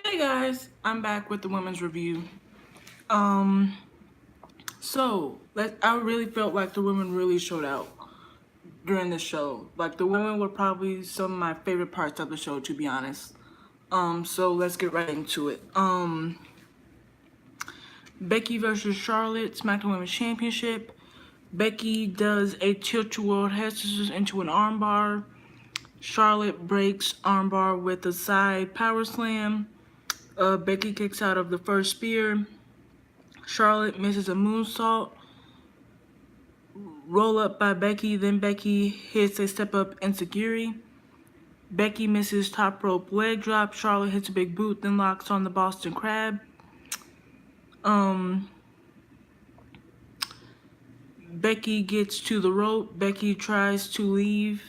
Hey guys, I'm back with the women's review. Um, I really felt like the women really showed out during the show. Like the women were probably some of my favorite parts of the show, to be honest. So let's get right into it. Becky versus Charlotte, SmackDown Women's Championship. Becky does a tilt-a-world head scissors into an armbar. Charlotte breaks armbar with a side power slam. Becky kicks out of the first spear. Charlotte misses a moonsault. Roll up by Becky, then Becky hits a step up enziguri. Becky misses top rope leg drop. Charlotte hits a big boot, then locks on the Boston Crab. Becky gets to the rope. Becky tries to leave.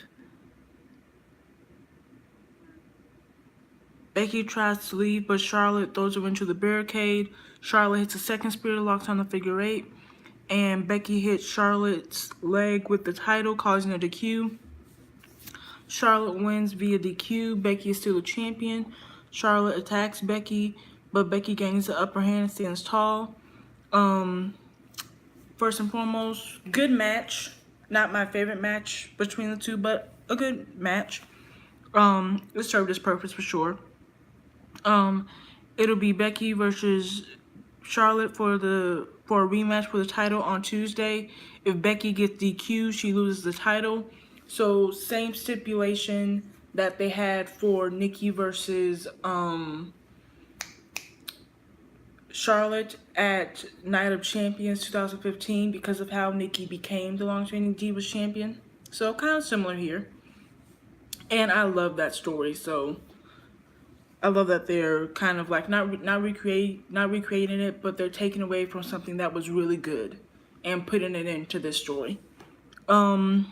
But Charlotte throws her into the barricade. Charlotte hits a second spear, locks on the figure eight. And Becky hits Charlotte's leg with the title, causing a DQ. Charlotte wins via DQ. Becky is still the champion. Charlotte attacks Becky, but Becky gains the upper hand and stands tall. First and foremost, good match. Not my favorite match between the two, but a good match. It served its purpose for sure. It'll be Becky versus Charlotte for a rematch for the title on Tuesday. If Becky gets DQ, she loses the title. So same stipulation that they had for Nikki versus Charlotte at Night of Champions 2015 because of how Nikki became the Long Reigning Divas champion. So kind of similar here. And I love that story. So I love that they're kind of like not recreating it, but they're taking away from something that was really good and putting it into this story. Depending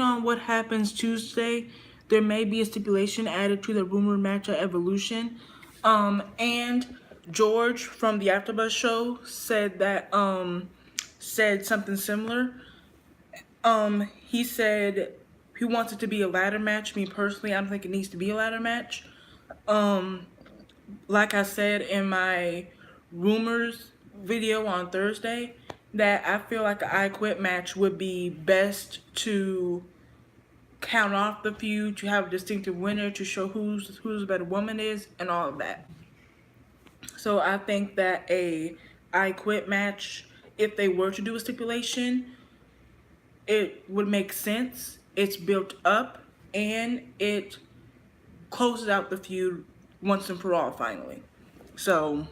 on what happens Tuesday, there may be a stipulation added to the rumored match at Evolution. And George from the AfterBuzz show said that said something similar. He said he wants it to be a ladder match. Me personally, I don't think it needs to be a ladder match. Like I said in my rumors video on Thursday, that I feel like an I Quit match would be best to count off the feud, to have a distinctive winner, to show who's the better woman is, and all of that. So I think that a I Quit match, if they were to do a stipulation, it would make sense. It's built up and it closes out the feud once and for all finally. So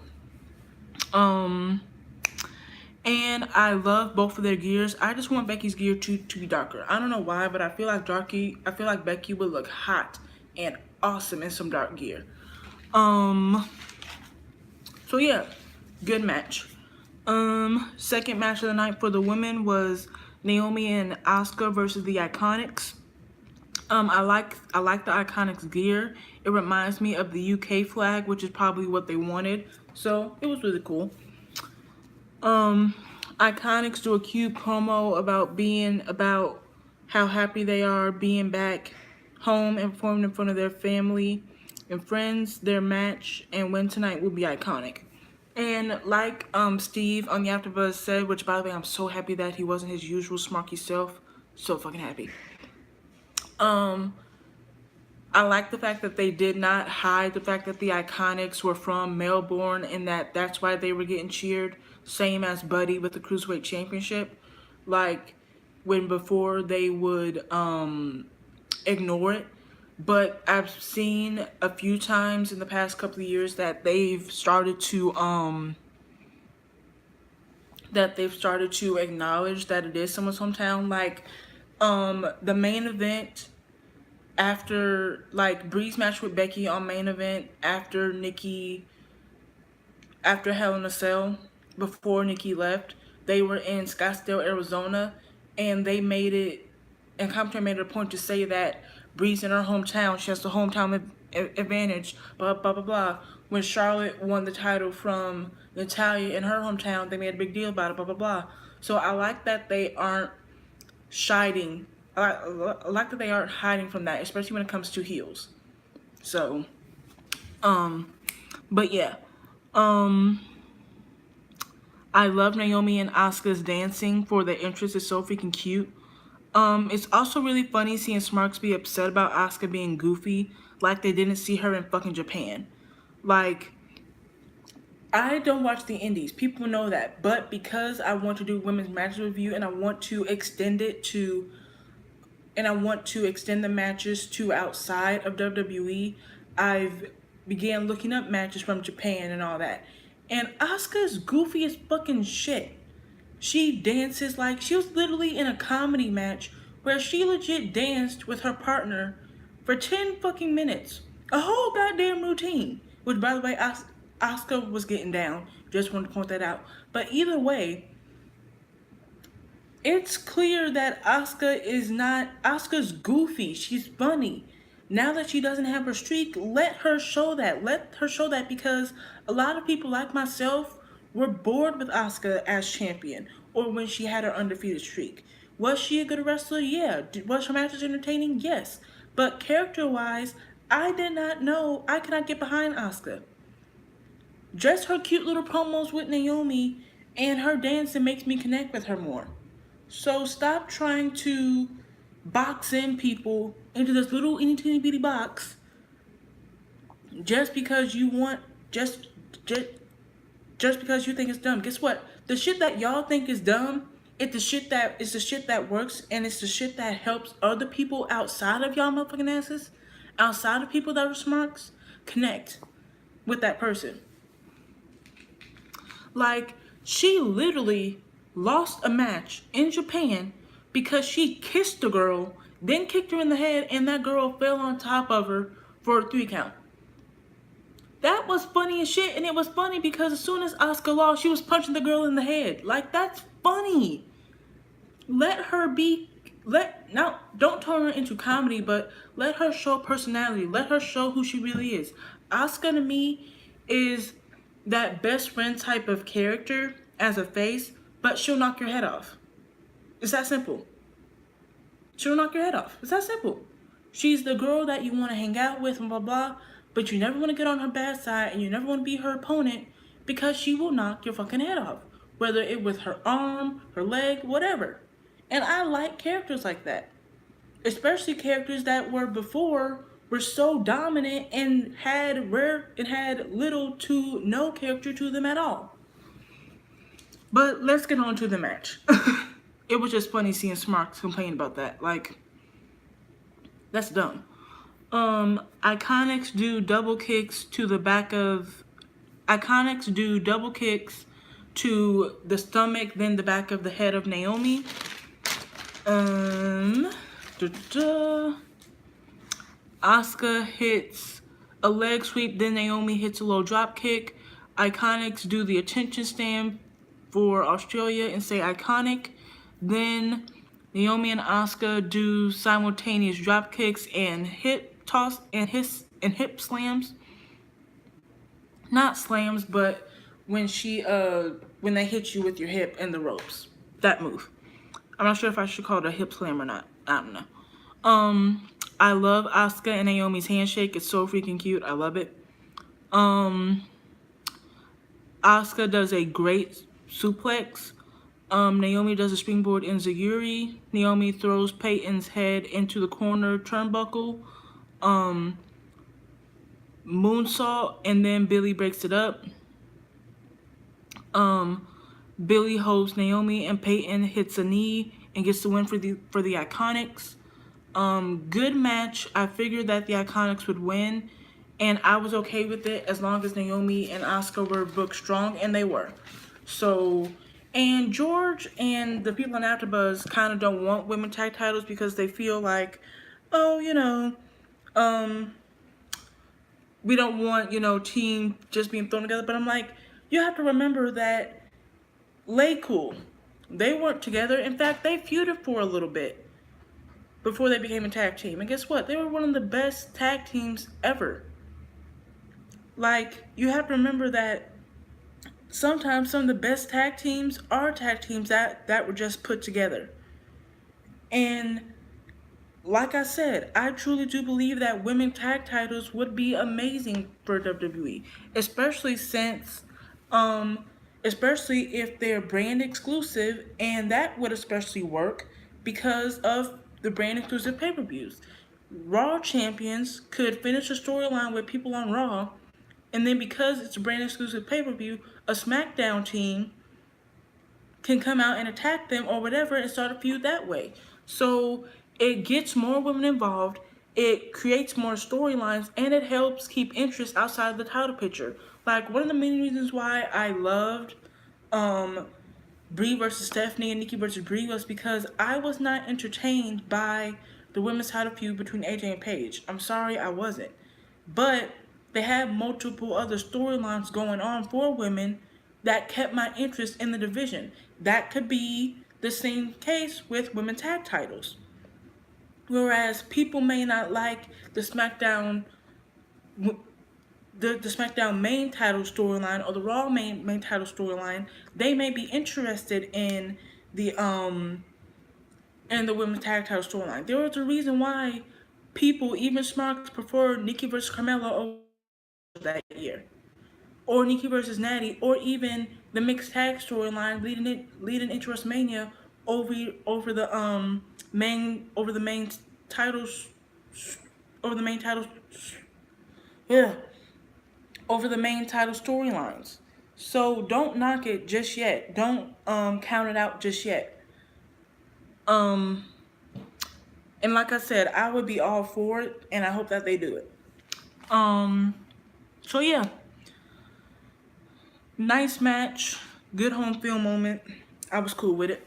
and I love both of their gears. I just want Becky's gear to be darker. I don't know why, but I feel like Becky would look hot and awesome in some dark gear. So yeah, good match. Second match of the night for the women was Naomi and Asuka versus the Iconics. I like the Iconics gear. It reminds me of the UK flag, which is probably what they wanted. So it was really cool. Iconics do a cute promo about how happy they are being back home and performing in front of their family and friends. Their match and win tonight will be iconic. And like Steve on the AfterBuzz said, which by the way I'm so happy that he wasn't his usual smarky self. So fucking happy. I like the fact that they did not hide the fact that the Iconics were from Melbourne and that's why they were getting cheered. Same as Buddy with the Cruiserweight Championship. Like, when before they would ignore it. But I've seen a few times in the past couple of years that they've started to acknowledge that it is someone's hometown. Like, the main event after, like, Bree's match with Becky on main event after Hell in a Cell, before Nikki left, they were in Scottsdale, Arizona, and they made it, and commentary made it a point to say that Bree's in her hometown, she has the hometown advantage, blah, blah, blah, blah. When Charlotte won the title from Natalia in her hometown, they made a big deal about it, blah, blah, blah. So I like that they aren't hiding. I like that they aren't hiding from that, especially when it comes to heels. So, but yeah, um, I love Naomi and Asuka's dancing for the entrance. It's so freaking cute. It's also really funny seeing Smarks be upset about Asuka being goofy, like they didn't see her in fucking Japan. Like, I don't watch the indies. People know that. But because I want to do women's match review and I want to extend it to and I want to extend the matches to outside of WWE, I've began looking up matches from Japan and all that. And Asuka's goofy as fucking shit. She dances like she was literally in a comedy match where she legit danced with her partner for 10 fucking minutes. A whole goddamn routine. Which, by the way, Asuka was getting down. Just wanted to point that out. But either way, it's clear that Asuka's goofy. She's funny. Now that she doesn't have her streak, let her show that. Let her show that because a lot of people like myself were bored with Asuka as champion or when she had her undefeated streak. Was she a good wrestler? Yeah. Was her matches entertaining? Yes. But character-wise, I did not know. I cannot get behind Asuka. Just her cute little promos with Naomi and her dancing makes me connect with her more. So stop trying to box in people into this little itty teeny bitty box just because you want just because you think it's dumb. Guess what? The shit that y'all think is dumb, it's the shit that works and it's the shit that helps other people outside of y'all motherfucking asses, outside of people that are smarks, connect with that person. Like, she literally lost a match in Japan because she kissed a girl, then kicked her in the head, and that girl fell on top of her for a 3 count. That was funny as shit, and it was funny because as soon as Asuka lost, she was punching the girl in the head. Like, that's funny. Let her be, don't turn her into comedy, but let her show personality. Let her show who she really is. Asuka to me is that best friend type of character as a face, but she'll knock your head off. It's that simple. She'll knock your head off. It's that simple. She's the girl that you want to hang out with and blah blah, but you never want to get on her bad side and you never want to be her opponent because she will knock your fucking head off. Whether it with her arm, her leg, whatever. And I like characters like that. Especially characters that were so dominant and had little to no character to them at all. But let's get on to the match. It was just funny seeing Smarks complain about that. Like, that's dumb. Iconics do double kicks to the then the back of the head of Naomi. Asuka hits a leg sweep, then Naomi hits a low drop kick. Iconics do the attention stand for Australia and say iconic. Then Naomi and Asuka do simultaneous drop kicks and hip toss and hip slams. Not slams, but when they hit you with your hip and the ropes. That move. I'm not sure if I should call it a hip slam or not. I don't know. I love Asuka and Naomi's handshake. It's so freaking cute. I love it. Asuka does a great suplex. Naomi does a springboard enziguri. Naomi throws Peyton's head into the corner turnbuckle. Moonsault, and then Billy breaks it up. Billy holds Naomi and Peyton hits a knee and gets the win for the Iconics. Good match. I figured that the Iconics would win, and I was okay with it as long as Naomi and Asuka were booked strong, and they were. So, and George and the people in AfterBuzz kind of don't want women tag titles because they feel like, oh, we don't want, team just being thrown together. But I'm like, you have to remember that Cool, they weren't together. In fact, they feuded for a little bit before they became a tag team. And guess what? They were one of the best tag teams ever. Like, you have to remember that sometimes some of the best tag teams are tag teams that were just put together. And like I said, I truly do believe that women tag titles would be amazing for WWE, especially since, um, especially if they're brand exclusive, and that would especially work because of the brand exclusive pay per views. Raw champions could finish a storyline with people on Raw, and then because it's a brand exclusive pay per view, a SmackDown team can come out and attack them or whatever and start a feud that way. So it gets more women involved, it creates more storylines, and it helps keep interest outside of the title picture. Like one of the main reasons why I loved um Brie versus Stephanie and Nikki versus Brie was because I was not entertained by the women's title feud between AJ and Paige. I'm sorry, I wasn't. But they had multiple other storylines going on for women that kept my interest in the division. That could be the same case with women's tag titles. Whereas people may not like the SmackDown the SmackDown main title storyline or the Raw main title storyline, they may be interested in the women's tag title storyline. There was a reason why people, even Smarks, preferred Nikki versus Carmella over that year, or Nikki versus Natty, or even the mixed tag storyline leading into WrestleMania over the main titles over the main titles yeah over the main title storylines. So don't knock it just yet. Don't count it out just yet. Um and like I said, I would be all for it, and I hope that they do it. Um so yeah, nice match, good home field moment. I was cool with it.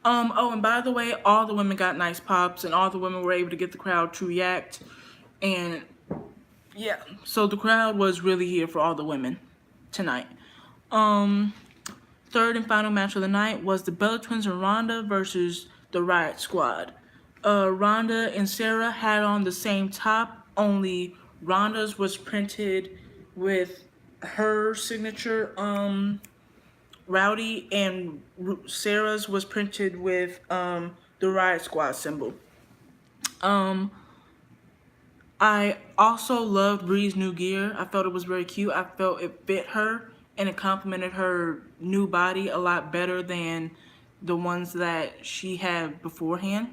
Oh, and by the way, all the women got nice pops, and all the women were able to get the crowd to react. And yeah, so the crowd was really here for all the women tonight. Um, Third and final match of the night was the Bella Twins and Ronda versus the Riot Squad. Ronda and Sarah had on the same top, only Ronda's was printed with her signature Rowdy, and Sarah's was printed with the Riot Squad symbol. Um, I also loved Bree's new gear. I felt it was very cute. I felt it fit her and it complemented her new body a lot better than the ones that she had beforehand.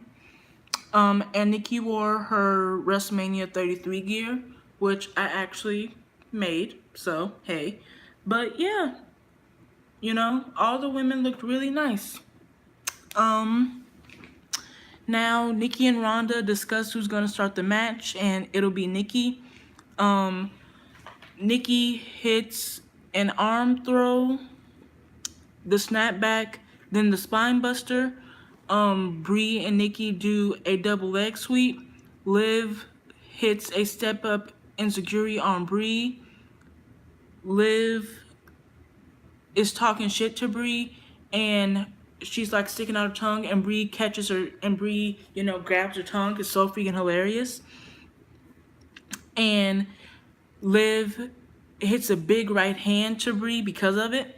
And Nikki wore her WrestleMania 33 gear, which I actually made. So, hey. But yeah, all the women looked really nice. Now Nikki and Ronda discuss who's gonna start the match, and it'll be Nikki. Nikki hits an arm throw, the snapback, then the spine buster. Brie and Nikki do a double leg sweep. Liv hits a step up enziguri on Brie. Liv is talking shit to Brie, and she's like sticking out her tongue, and Brie catches her, and Brie, grabs her tongue. It's so freaking hilarious. And Liv hits a big right hand to Brie because of it.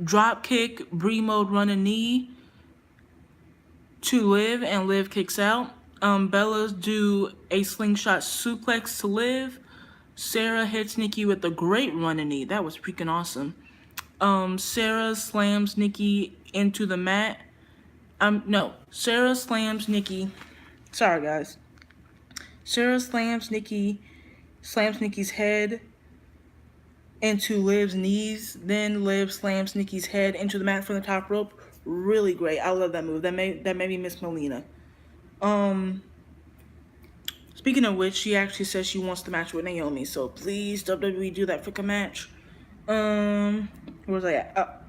Drop kick, Brie mode running knee to Liv, and Liv kicks out. Bella's do a slingshot suplex to Liv. Sarah hits Nikki with a great running knee. That was freaking awesome. Sarah slams Nikki into the mat. Sarah slams Nikki. Sorry, guys. Sarah slams Nikki's head into Liv's knees. Then Liv slams Nikki's head into the mat from the top rope. Really great. I love that move. That made me miss Melina. Speaking of which, she actually says she wants the match with Naomi. So please, WWE, do that freaking match. Where was I at?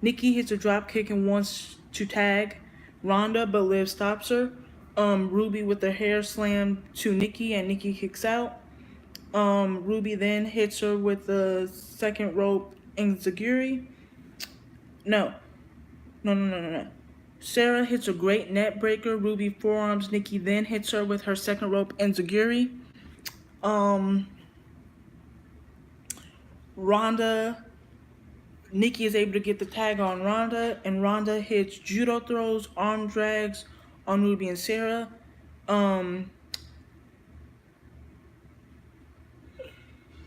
Nikki hits a drop kick and wants to tag Ronda, but Liv stops her. Ruby with the hair slam to Nikki, and Nikki kicks out. Ruby then hits her with the second rope enziguri. No. Sarah hits a great net breaker. Ruby forearms Nikki, then hits her with her second rope enziguri. Ronda Nikki is able to get the tag on Ronda, and Ronda hits judo throws, arm drags on Ruby and Sarah. Um,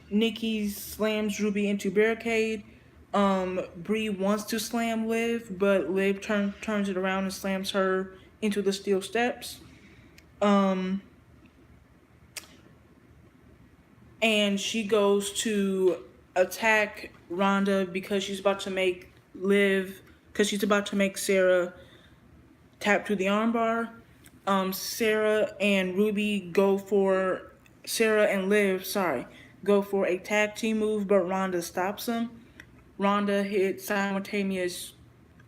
Nikki slams Ruby into barricade. Brie wants to slam Liv, but Liv turns it around and slams her into the steel steps. Um, and she goes to attack Ronda because she's about to make Sarah tap to the armbar. Sarah and Liv, go for a tag team move, but Ronda stops them. Ronda hits simultaneous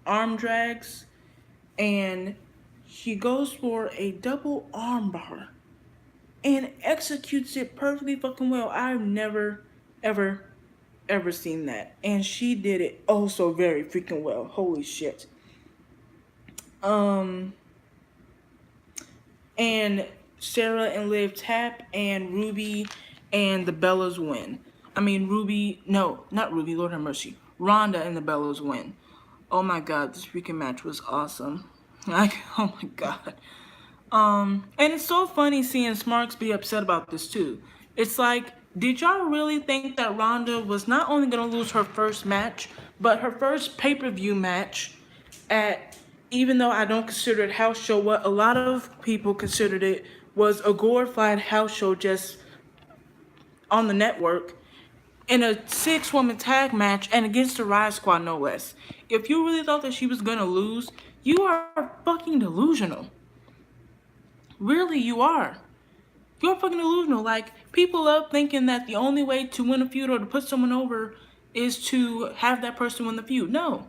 arm drags, and she goes for a double armbar and executes it perfectly fucking well. I've never, ever, ever seen that. And she did it oh so very freaking well. Holy shit. And Sarah and Liv tap, and Ruby and the Bellas win. Not Ruby, Lord have mercy. Ronda and the Bellas win. Oh my god, this freaking match was awesome. Oh my god. And it's so funny seeing Smarks be upset about this too. It's like, did y'all really think that Ronda was not only gonna lose her first match, but her first pay-per-view match even though I don't consider it house show, what a lot of people considered it was a glorified house show just on the network, in a 6-woman tag match and against the Riot Squad, no less. If you really thought that she was gonna lose, you are fucking delusional. Really, you are. You're fucking delusional. Like, people love thinking that the only way to win a feud or to put someone over is to have that person win the feud. No.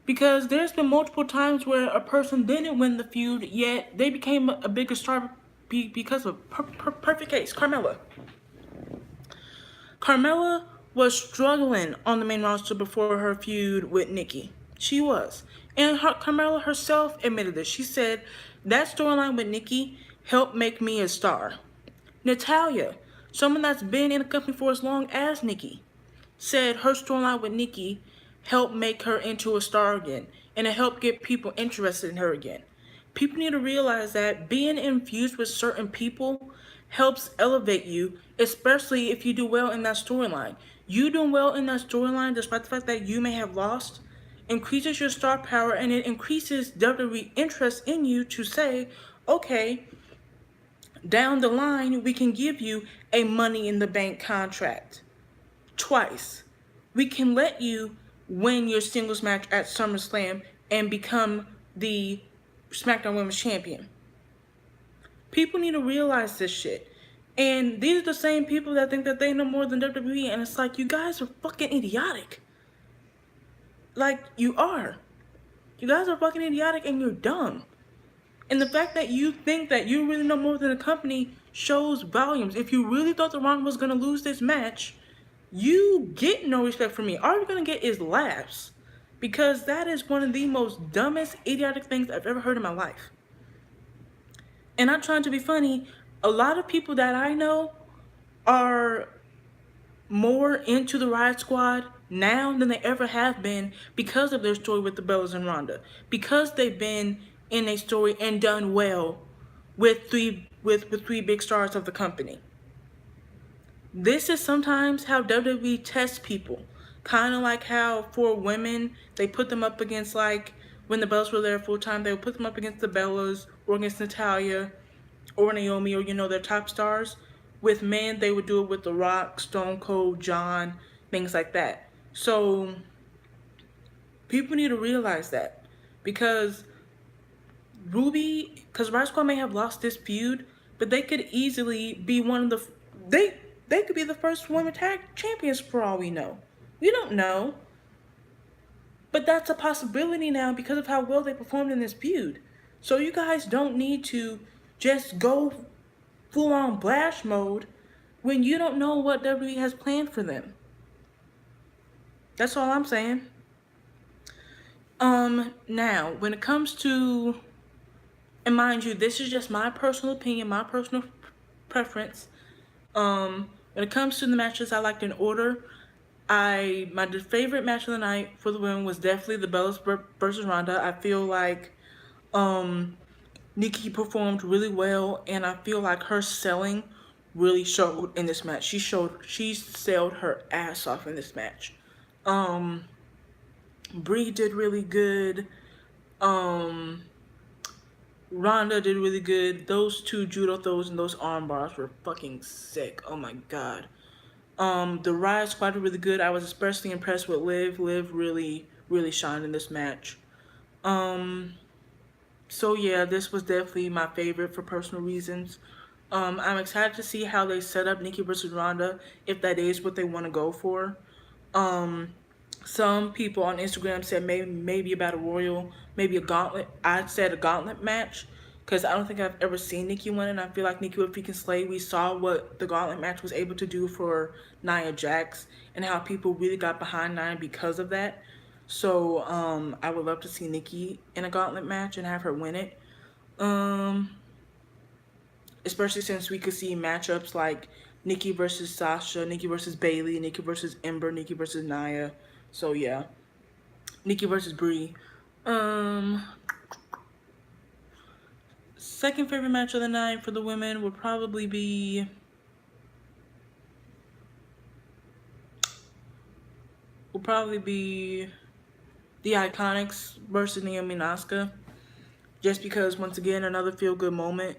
Because there's been multiple times where a person didn't win the feud, yet they became a bigger star because of perfect case, Carmella. Carmella was struggling on the main roster before her feud with Nikki. She was. And Carmella herself admitted this. She said, that storyline with Nikki helped make me a star. Natalya, someone that's been in the company for as long as Nikki, said her storyline with Nikki helped make her into a star again, and it helped get people interested in her again. People need to realize that being infused with certain people helps elevate you, especially if you do well in that storyline. You doing well in that storyline, despite the fact that you may have lost, increases your star power, and it increases WWE interest in you to say, okay, down the line, we can give you a Money in the Bank contract. Twice. We can let you win your singles match at SummerSlam and become the SmackDown Women's Champion. People need to realize this shit. And these are the same people that think that they know more than WWE, and it's like, you guys are fucking idiotic. Like, you are. You guys are fucking idiotic and you're dumb. And the fact that you think that you really know more than the company shows volumes. If you really thought that Ron was going to lose this match, you get no respect from me. All you're going to get is laughs. Because that is one of the most dumbest, idiotic things I've ever heard in my life. And I'm trying to be funny. A lot of people that I know are more into the Riot Squad now than they ever have been because of their story with the Bellas and Ronda. Because they've been in a story and done well with three big stars of the company. This is sometimes how WWE tests people. Kind of like how for women, they put them up against, like, when the Bellas were there full time, they would put them up against the Bellas or against Natalya or Naomi or, their top stars. With men, they would do it with The Rock, Stone Cold, John, things like that. So, people need to realize that. Because Riot Squad may have lost this feud, but they could easily be they could be the first women tag champions for all we know. We don't know. But that's a possibility now because of how well they performed in this feud. So you guys don't need to just go full on blast mode when you don't know what WWE has planned for them. That's all I'm saying. Now, when it comes to, and mind you, this is just my personal opinion, my personal preference. When it comes to the matches I liked in order, My favorite match of the night for the women was definitely the Bellas versus Ronda. I feel like um Nikki performed really well, and I feel like her selling really showed in this match. She sold her ass off in this match. Um, Brie did really good. Um, Ronda did really good. Those two judo throws and those arm bars were fucking sick. Oh my god. The Riot Squad did really good. I was especially impressed with Liv. Liv really shined in this match. Um, So yeah, this was definitely my favorite for personal reasons. I'm excited to see how they set up Nikki versus Ronda, if that is what they want to go for. Um, some people on Instagram said maybe a battle royal, maybe a gauntlet. I said a gauntlet match because I don't think I've ever seen Nikki win, and I feel like Nikki would freaking slay. We saw what the gauntlet match was able to do for Nia Jax, and how people really got behind Nia because of that. So I would love to see Nikki in a gauntlet match and have her win it. Um, Especially since we could see matchups like Nikki versus Sasha, Nikki versus Bailey, Nikki versus Ember, Nikki versus Nia. So yeah, Nikki versus Brie. Um, Second favorite match of the night for the women would probably be the Iconics versus Naomi and Asuka. Just because once again another feel good moment.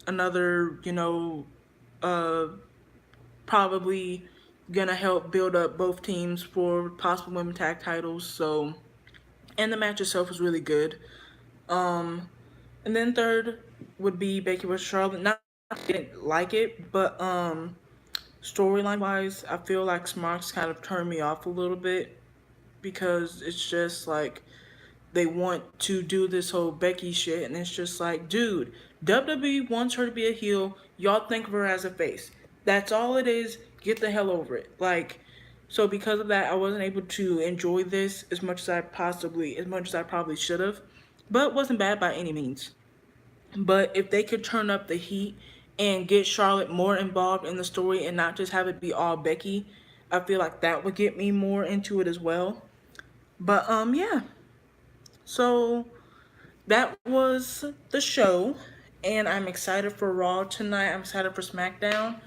Another uh probably gonna help build up both teams for possible women tag titles. So, and the match itself was really good. Um, and then third would be Becky versus Charlotte. Not I didn't like it, but storyline wise, I feel like Smarks kind of turned me off a little bit because it's just like they want to do this whole Becky shit, and it's just like, dude, WWE wants her to be a heel. Y'all think of her as a face. That's all it is. Get the hell over it. Like, so because of that, I wasn't able to enjoy this as much as I probably should have, but it wasn't bad by any means. But if they could turn up the heat and get Charlotte more involved in the story and not just have it be all Becky, I feel like that would get me more into it as well. But yeah. So that was the show, and I'm excited for Raw tonight. I'm excited for SmackDown.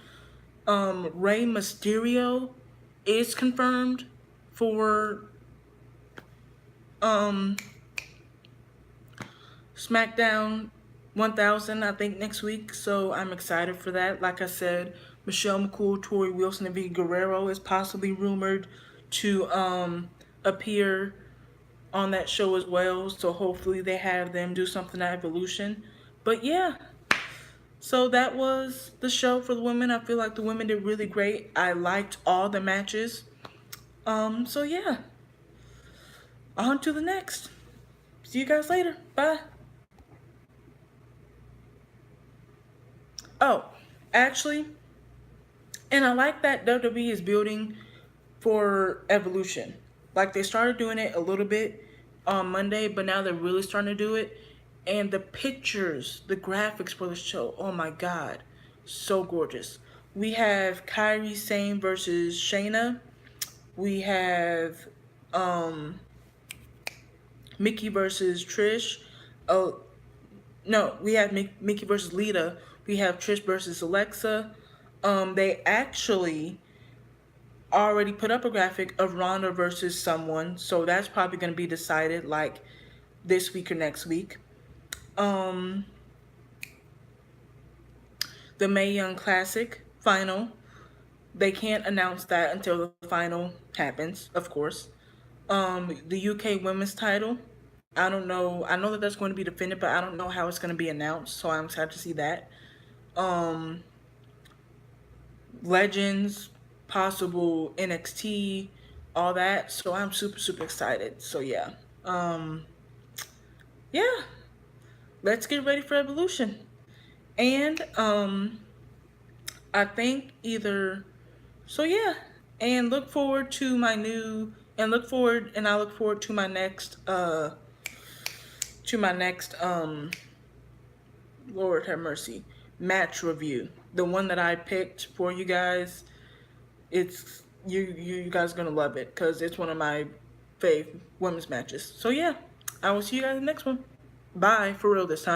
Rey Mysterio is confirmed for um SmackDown 1000, I think, next week. So I'm excited for that. Like I said, Michelle McCool, Tori Wilson, and Vicky Guerrero is possibly rumored to appear on that show as well. So hopefully they have them do something at Evolution. But yeah, so that was the show for the women. I feel like the women did really great. I liked all the matches. So yeah, on to the next. See you guys later. Bye. Oh, actually, and I like that WWE is building for Evolution. Like they started doing it a little bit on Monday, but now they're really starting to do it. And the pictures, the graphics for the show, oh my god, so gorgeous. We have Kyrie Sane versus Shayna. We have um Mickey versus Trish. Oh no, we have Mickey versus Lita. We have Trish versus Alexa. They actually already put up a graphic of Ronda versus someone, so that's probably going to be decided like this week or next week. Um, the Mae Young Classic final. They can't announce that until the final happens, of course. The UK Women's Title. I don't know. I know that that's going to be defended, but I don't know how it's going to be announced. So I'm excited to see that. Um, Legends, possible NXT, all that. So I'm super excited. So yeah. Um, yeah. Let's get ready for Evolution. And I think either so yeah. And look forward to my new and look forward and I look forward to my next Lord have mercy match review. The one that I picked for you guys. It's you guys are gonna love it because it's one of my fave women's matches. So yeah, I will see you guys in the next one. Bye, for real this time.